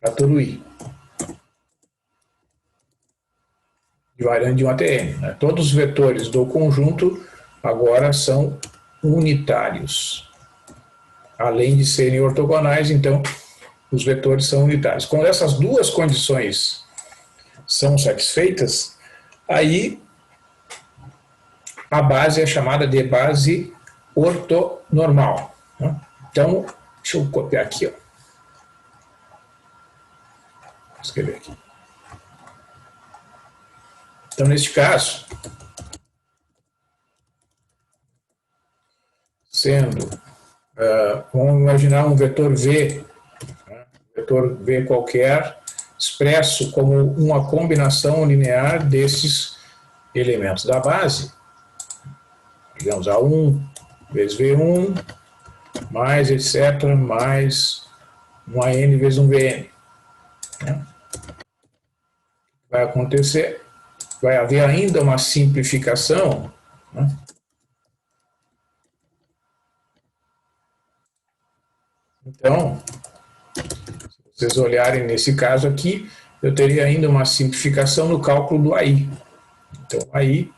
A: Para todo I. Variando de 1 até N. Né? Todos os vetores do conjunto agora são unitários. Além de serem ortogonais, então, os vetores são unitários. Quando essas duas condições são satisfeitas, aí a base é chamada de base ortonormal. Né? Então, deixa eu copiar aqui. Ó. Vou escrever aqui. Então, neste caso, sendo, vamos imaginar um vetor V, né? Vetor V qualquer, expresso como uma combinação linear desses elementos da base, digamos A1 vezes V1, mais etc, mais um AN vezes um VN. Né? Vai acontecer, vai haver ainda uma simplificação, né? Então, se vocês olharem nesse caso aqui, eu teria ainda uma simplificação no cálculo do AI. Então, AI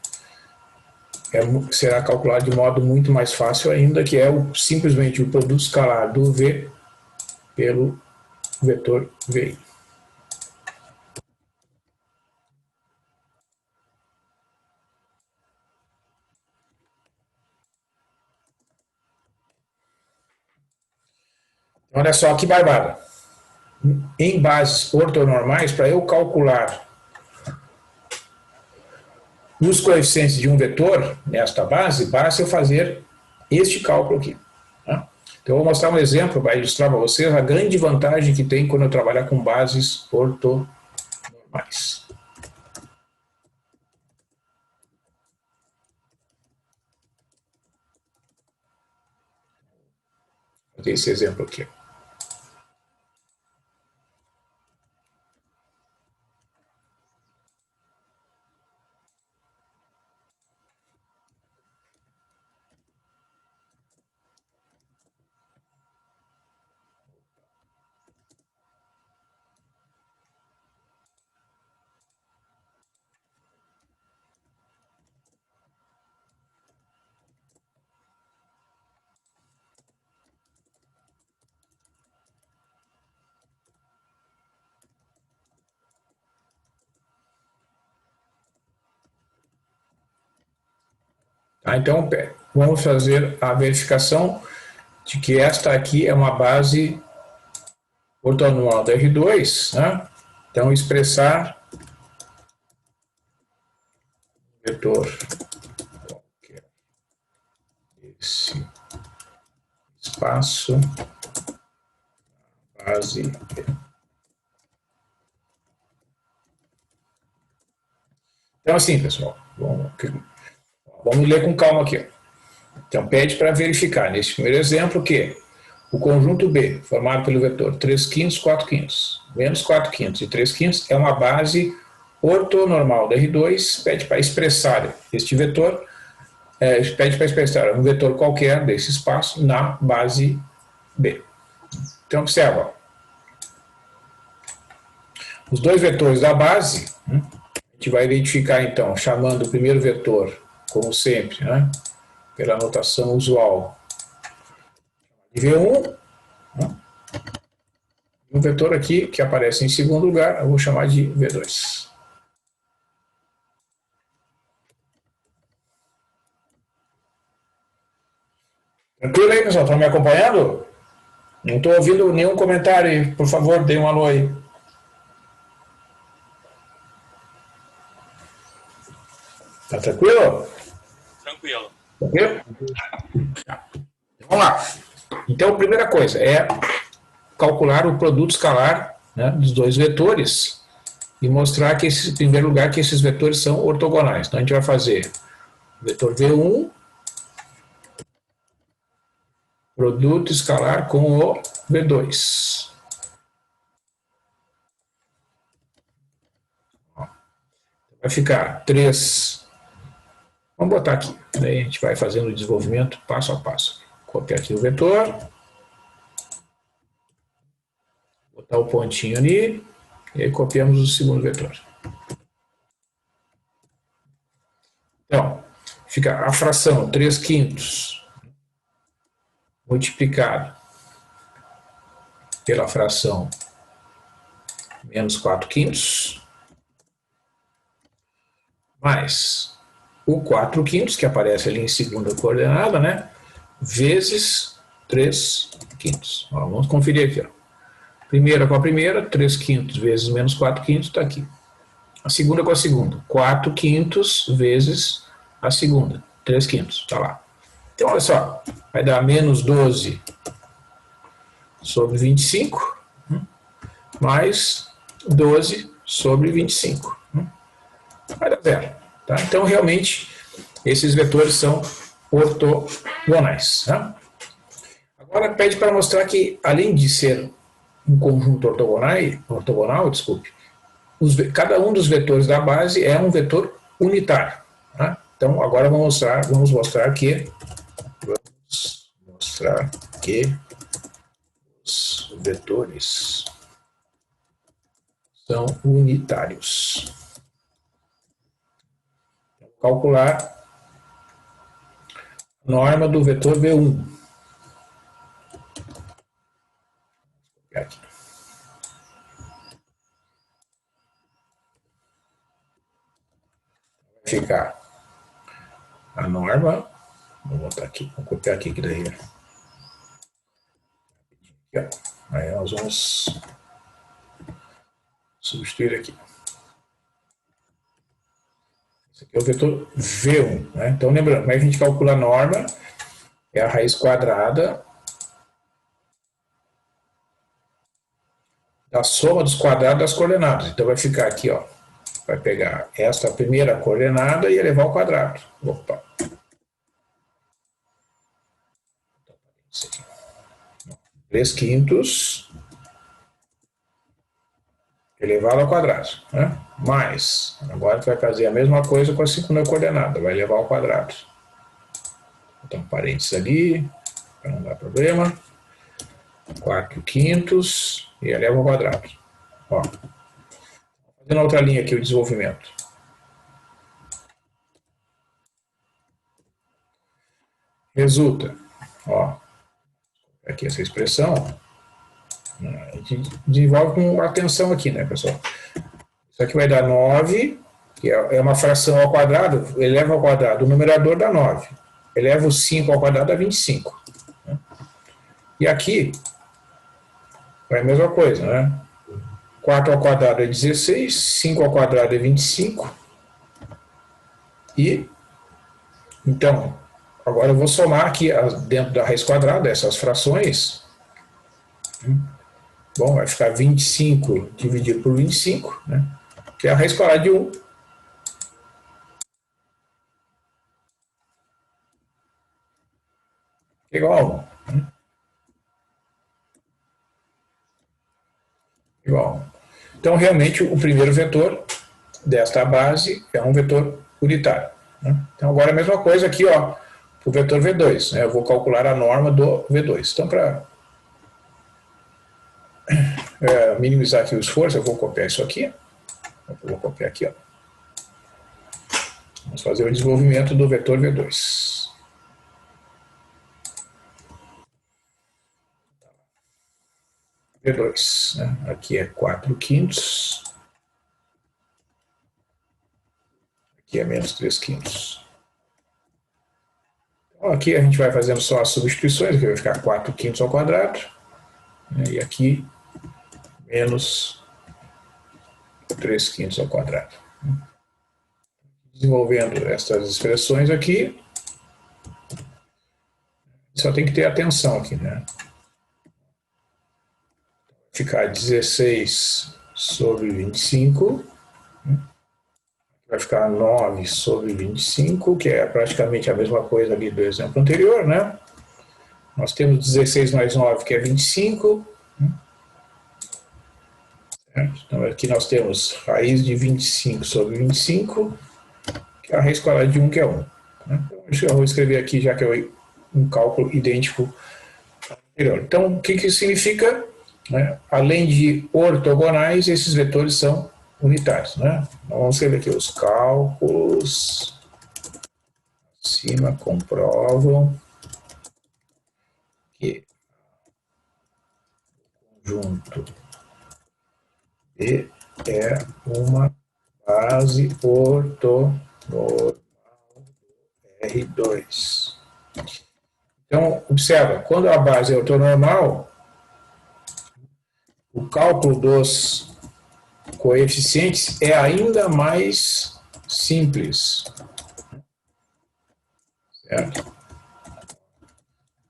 A: será calculado de modo muito mais fácil ainda, que é simplesmente o produto escalar do V pelo vetor VI. Olha só que barbada. Em bases ortonormais, para eu calcular os coeficientes de um vetor nesta base, basta eu fazer este cálculo aqui. Tá? Então, eu vou mostrar um exemplo para ilustrar para vocês a grande vantagem que tem quando eu trabalhar com bases ortonormais. fazer esse exemplo aqui. Tá, então, vamos fazer a verificação de que esta aqui é uma base ortonormal da R2, né? Então, expressar vetor qualquer esse espaço base B. Então, assim, pessoal, vamos ler com calma aqui. Então, pede para verificar, nesse primeiro exemplo, que o conjunto B, formado pelo vetor 3 quintos, 4 quintos, menos 4 quintos e 3 quintos, é uma base ortonormal da R2, pede para expressar este vetor, pede para expressar um vetor qualquer desse espaço na base B. Então, observa. Os dois vetores da base, a gente vai identificar, então, chamando o primeiro vetor, como sempre, né, pela notação usual de V1, né, um vetor aqui que aparece em segundo lugar, eu vou chamar de V2. Tranquilo aí, pessoal? Estão me acompanhando? Não estou ouvindo nenhum comentário aí. Por favor, dê um alô aí. Tá tranquilo?
B: Tranquilo.
A: Tranquilo? Vamos lá. Então, a primeira coisa é calcular o produto escalar, né, dos dois vetores e mostrar que, em primeiro lugar, que esses vetores são ortogonais. Então, a gente vai fazer o vetor V1, produto escalar com o V2. Vai ficar 3. Vamos botar aqui. Daí a gente vai fazendo o desenvolvimento passo a passo. Copiar aqui o vetor. Botar o pontinho ali. E aí copiamos o segundo vetor. Então, fica a fração 3 quintos multiplicado pela fração menos 4 quintos, mais o 4 quintos, que aparece ali em segunda coordenada, né? Vezes 3 quintos. Ó, vamos conferir aqui. Ó. Primeira com a primeira, 3 quintos vezes menos 4 quintos, está aqui. A segunda com a segunda, 4 quintos vezes a segunda, 3 quintos, está lá. Então, olha só, vai dar menos 12 sobre 25, mais 12 sobre 25. Vai dar zero. Tá? Então, realmente, esses vetores são ortogonais. Tá? Agora, pede para mostrar que, além de ser um conjunto ortogonal, cada um dos vetores da base é um vetor unitário. Tá? Então, agora vamos mostrar que os vetores são unitários. Calcular a norma do vetor V1. Aqui. Vai ficar a norma. Vou botar aqui, vou copiar aqui que daí. Aqui, ó. Aí nós vamos substituir aqui. Esse aqui é o vetor V1. Né? Então, lembrando, como é que a gente calcula a norma? É a raiz quadrada da soma dos quadrados das coordenadas. Então, vai ficar aqui, ó. Vai pegar esta primeira coordenada e elevar ao quadrado. Opa. Isso aqui. 3/5 elevado ao quadrado, né? Mais, agora tu vai fazer a mesma coisa com a segunda coordenada, vai elevar ao quadrado. Então, parênteses ali, para não dar problema. 4/5 e eleva ao quadrado. Ó. Fazendo outra linha aqui, o desenvolvimento. Resulta, ó, aqui essa expressão, a gente desenvolve com atenção aqui, né, pessoal? Isso aqui vai dar 9, que é uma fração ao quadrado, eleva ao quadrado, o numerador dá 9. Eleva o 5 ao quadrado dá 25. Né? E aqui, é a mesma coisa, né? 4 ao quadrado é 16, 5 ao quadrado é 25. E, então, agora eu vou somar aqui dentro da raiz quadrada essas frações. Bom, vai ficar 25 dividido por 25, né? Que é a raiz quadrada de 1. Igual a 1. Né? Igual a 1. Então, realmente, o primeiro vetor desta base é um vetor unitário. Né? Então, agora a mesma coisa aqui, ó, o vetor V2. Né? Eu vou calcular a norma do V2. Então, para minimizar aqui o esforço, eu vou copiar isso aqui. Eu vou copiar aqui, ó. Vamos fazer o desenvolvimento do vetor V2. V2, né? Aqui é 4/5. Aqui é menos 3/5. Então, aqui a gente vai fazendo só as substituições, que vai ficar 4/5 ao quadrado. Né? E aqui, menos 3/5 ao quadrado. Desenvolvendo estas expressões aqui, só tem que ter atenção aqui, né? Ficar 16 sobre 25, vai ficar 9 sobre 25, que é praticamente a mesma coisa ali do exemplo anterior, né? Nós temos 16 mais 9, que é 25. Certo? Então aqui nós temos raiz de 25 sobre 25, que é a raiz quadrada de 1, que é 1. Né? Então, eu vou escrever aqui, já que é um cálculo idêntico ao anterior. Então, o que isso significa? Né? Além de ortogonais, esses vetores são unitários. Né? Então, vamos escrever aqui os cálculos acima comprovam que o conjunto B é uma base ortonormal do R2. Então, observa, quando a base é ortonormal, o cálculo dos coeficientes é ainda mais simples. Certo?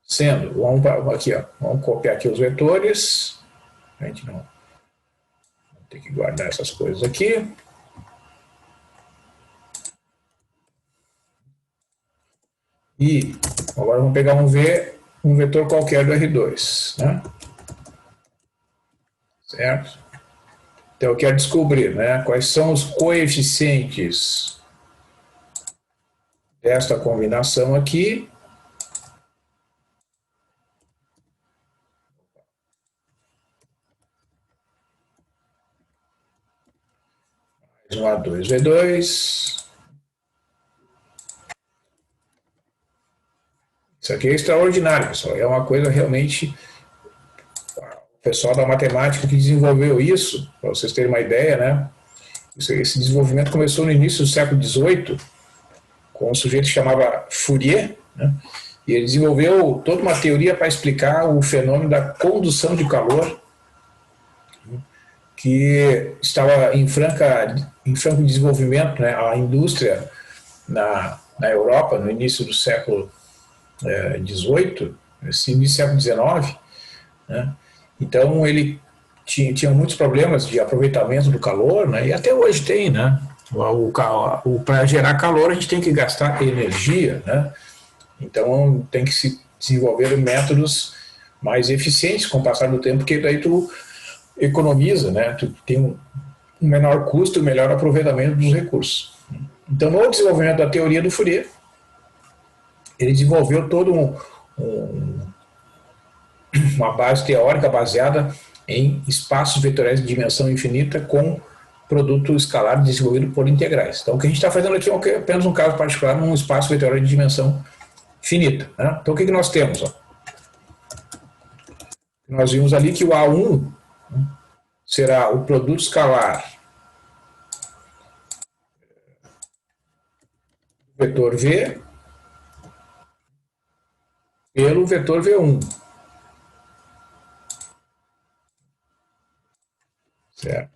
A: Sendo, vamos copiar aqui os vetores. A gente não tem que guardar essas coisas aqui. E agora vamos pegar um vetor qualquer do R2. Né? Certo? Então eu quero descobrir, né, quais são os coeficientes desta combinação aqui. Mais um A2V2. Isso aqui é extraordinário, pessoal. É uma coisa realmente... O pessoal da matemática que desenvolveu isso, para vocês terem uma ideia, né? Esse desenvolvimento começou no início do século XVIII, com um sujeito que chamava Fourier, né? E ele desenvolveu toda uma teoria para explicar o fenômeno da condução de calor, que estava em franco desenvolvimento, né? A indústria na Europa, no início do século XVIII, início do século XIX, né? Então ele tinha muitos problemas de aproveitamento do calor, né? E até hoje tem, né? Para gerar calor a gente tem que gastar energia, né? Então tem que se desenvolver métodos mais eficientes com o passar do tempo, porque daí tu economiza, né? Tu tem um menor custo e um melhor aproveitamento dos recursos. Então, no desenvolvimento da teoria do Fourier, ele desenvolveu todo uma base teórica baseada em espaços vetoriais de dimensão infinita com produto escalar desenvolvido por integrais. Então, o que a gente está fazendo aqui é apenas um caso particular num espaço vetorial de dimensão finita. Né? Então, o que nós temos? Ó? Nós vimos ali que o A1 será o produto escalar do vetor V pelo vetor V1. Certo?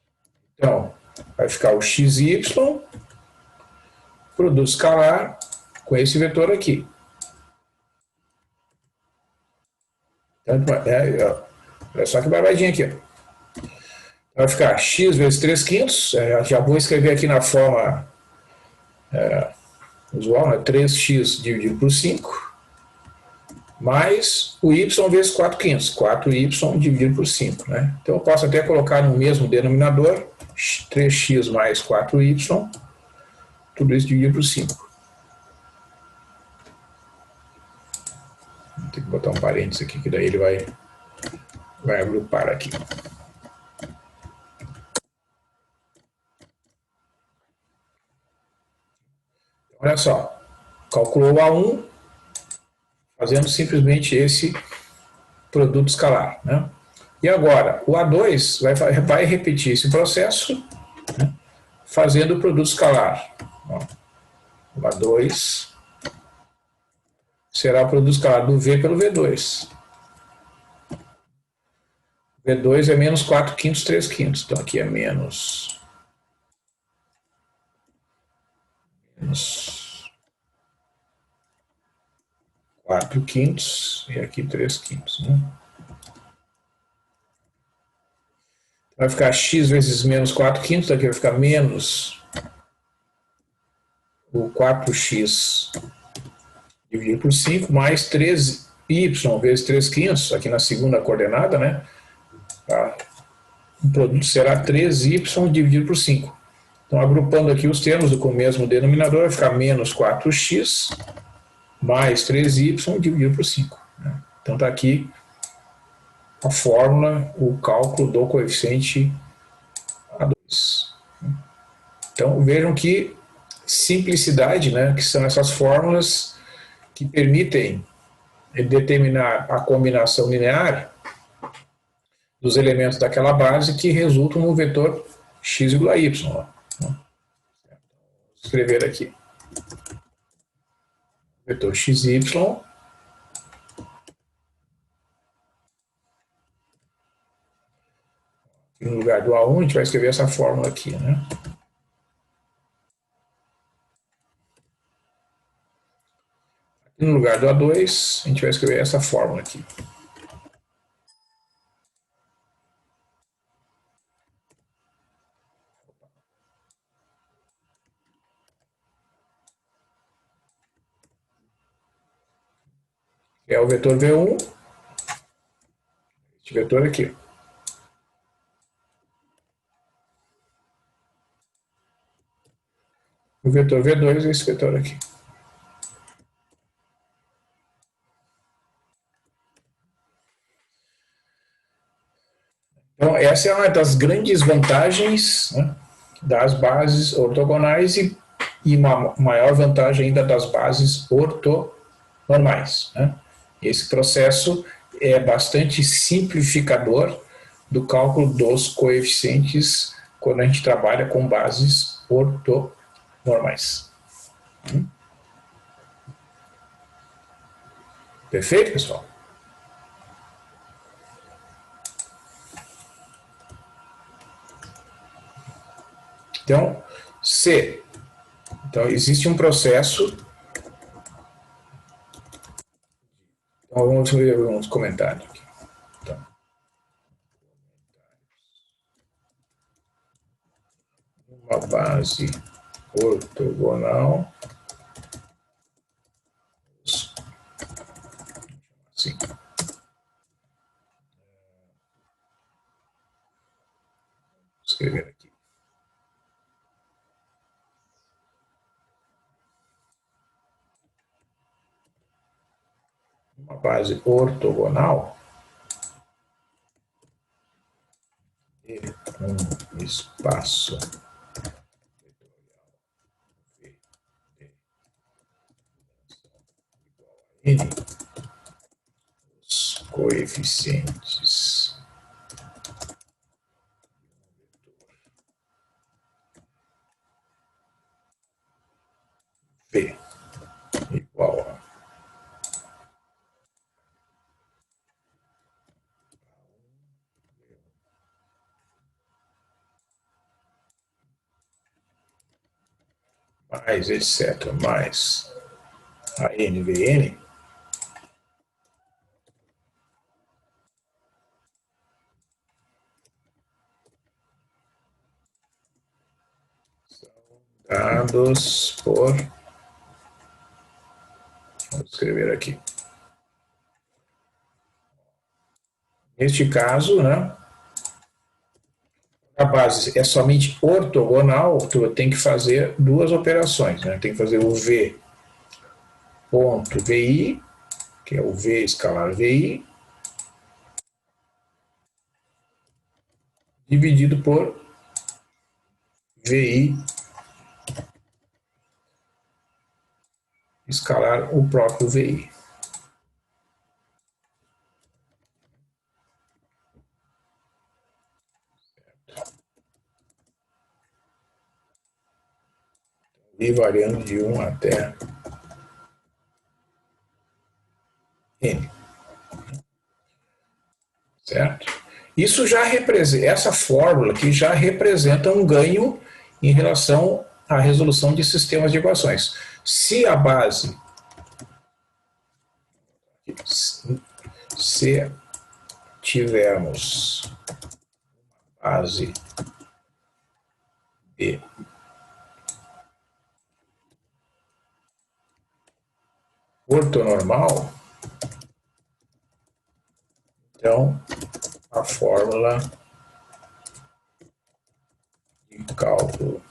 A: Então, vai ficar o XY, produto escalar, com esse vetor aqui. Então, olha só que barbadinha aqui. Ó. Vai ficar x vezes 3 quintos, já vou escrever aqui na forma usual, né? 3x dividido por 5, mais o y vezes 4 quintos, 4y dividido por 5. Né? Então eu posso até colocar no mesmo denominador, 3x mais 4y, tudo isso dividido por 5. Vou ter que botar um parênteses aqui, que daí ele vai agrupar aqui. Olha só, calculou o A1 fazendo simplesmente esse produto escalar. Né? E agora, o A2 vai repetir esse processo, né, fazendo o produto escalar. Ó, o A2 será o produto escalar do V pelo V2. V2 é menos 4 quintos, 3 quintos. Então aqui é menos 4 quintos e aqui 3 quintos. Né? Vai ficar x vezes menos 4 quintos, daqui vai ficar menos o 4x dividido por 5, mais 3y vezes 3 quintos, aqui na segunda coordenada, né? Tá? O produto será 3y dividido por 5. Então, agrupando aqui os termos com o mesmo denominador, vai ficar menos 4x mais 3y dividido por 5. Né? Então, está aqui a fórmula, o cálculo do coeficiente A2. Então, vejam que simplicidade, né, que são essas fórmulas que permitem determinar a combinação linear dos elementos daquela base que resultam no vetor x, y. Ó. Vou escrever aqui. Vetor xy no lugar do A1, a gente vai escrever essa fórmula aqui, né? Aqui no lugar do A2, a gente vai escrever essa fórmula aqui. É o vetor V1, este vetor aqui. O vetor V2 é esse vetor aqui. Então, essa é uma das grandes vantagens, né, das bases ortogonais e uma maior vantagem ainda das bases ortonormais. Né? Esse processo é bastante simplificador do cálculo dos coeficientes quando a gente trabalha com bases ortonormais. Perfeito, pessoal? Então, C. Então, existe um processo. Então, vamos ver uns comentários aqui. Então, uma base ortogonal. Assim. uma base ortogonal e um espaço N, os coeficientes V igual a mais, etc., mais a NVN, são dados por, vou escrever aqui, neste caso, né, a base é somente ortogonal, tu tem que fazer duas operações, né? Tem que fazer o V ponto VI, que é o V escalar VI, dividido por VI escalar o próprio VI. E variando de 1 até N. Certo? Isso já representa, essa fórmula aqui já representa um ganho em relação à resolução de sistemas de equações. Se a base, se tivermos base de ortonormal, então a fórmula de cálculo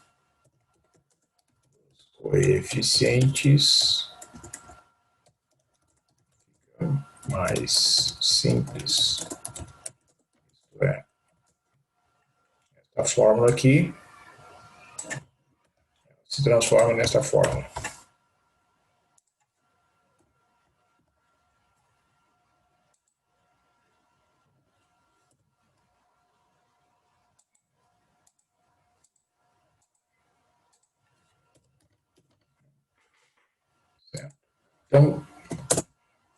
A: dos coeficientes fica mais simples. Isto é, esta fórmula aqui se transforma nesta fórmula. Então,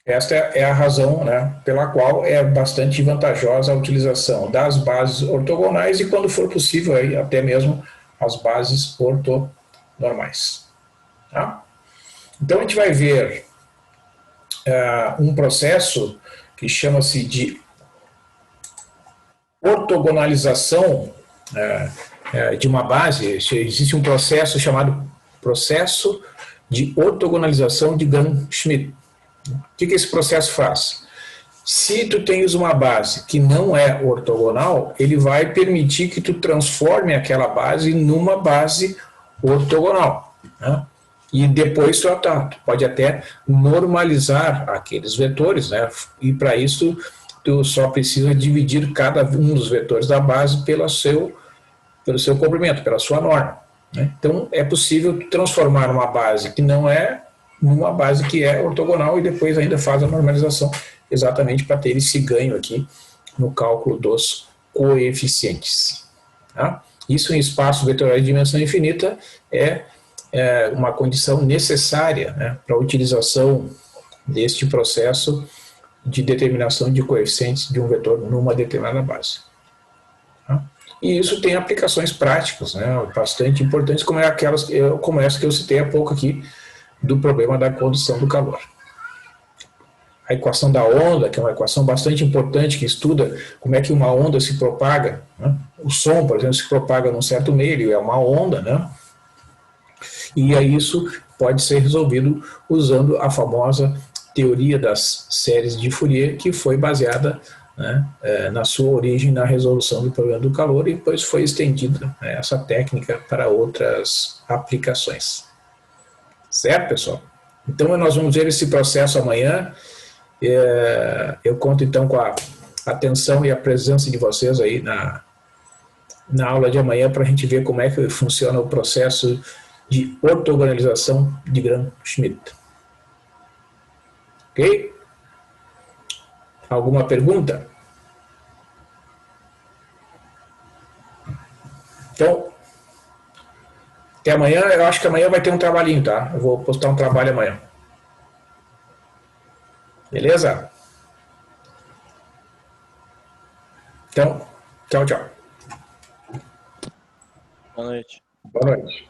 A: esta é a razão, né, pela qual é bastante vantajosa a utilização das bases ortogonais e, quando for possível, aí, até mesmo as bases ortonormais. Tá? Então, a gente vai ver um processo que chama-se de ortogonalização de uma base. Existe um processo chamado processo de ortogonalização de Gunn-Schmidt. O que esse processo faz? Se tu tens uma base que não é ortogonal, ele vai permitir que tu transforme aquela base numa base ortogonal, né? E depois tu pode até normalizar aqueles vetores, né? E para isso tu só precisa dividir cada um dos vetores da base pelo seu comprimento, pela sua norma, né? Então é possível transformar uma base que não é numa base que é ortogonal e depois ainda faz a normalização exatamente para ter esse ganho aqui no cálculo dos coeficientes. Tá? Isso em espaço vetorial de dimensão infinita é uma condição necessária, né, para a utilização deste processo de determinação de coeficientes de um vetor numa determinada base. Tá? E isso tem aplicações práticas, né, bastante importantes, como essa que eu citei há pouco aqui, do problema da condução do calor. A equação da onda, que é uma equação bastante importante, que estuda como é que uma onda se propaga, né? O som, por exemplo, se propaga num certo meio, ele é uma onda, né? E aí isso pode ser resolvido usando a famosa teoria das séries de Fourier, que foi baseada, né, na sua origem na resolução do problema do calor, e depois foi estendida, né, essa técnica para outras aplicações. Certo, pessoal? Então nós vamos ver esse processo amanhã. Eu conto então com a atenção e a presença de vocês aí na aula de amanhã para a gente ver como é que funciona o processo de ortogonalização de Gram-Schmidt. Ok? Alguma pergunta? Então, até amanhã. Eu acho que amanhã vai ter um trabalhinho, tá? Eu vou postar um trabalho amanhã. Beleza? Então, tchau, tchau.
B: Boa noite.
A: Boa noite.